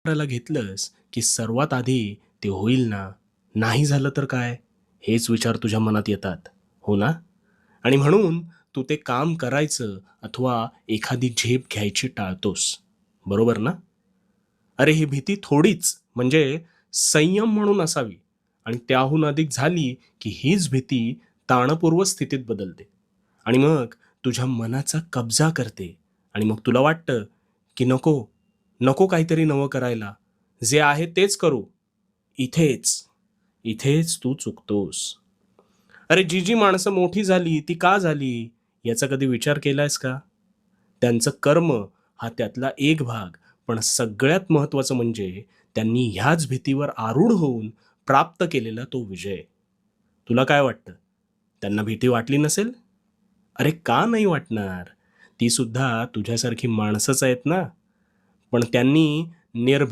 करायला घेतलंस, की सर्वात आधी ते होईल ना? नाही झालं तर काय? हेच विचार तुझ्या मनात येतात, हो ना? आणि म्हणून तू ते काम करायचं अथवा एखादी झेप घ्यायची टाळतोस, बरोबर ना? अरे ही भीती थोडीच म्हणजे संयम म्हणून असावी आणि त्याहून अधिक झाली, की हीच भीती ताणपूर्व स्थितीत बदलते आणि मग तुझ्या मनाचा कब्जा करते आणि मग तुला वाटतं, की नको, नको काहीतरी नवं करायला. जे आहे तेच करू. इथेच, इथेच तू चुकतोस. अरे जी माणसं मोठी झाली ती का झाली? याचा कधी विचार केलायस का? त्यांचं कर्म हा त्यातला एक भाग, पण सगळ्यात महत्त्वाचं म्हणजे त्यांनी ह्याच भीतीवर आरूढ होऊन प्राप्त केलेला तो विजय. तुला काय वाटतं? त्यांना भीती वाटली नसेल? अरे का नाही वाटणार? ती सुद्धा तुझ्यासारखी माणसंच आहेत ना. पण त्यांनी निर्भीड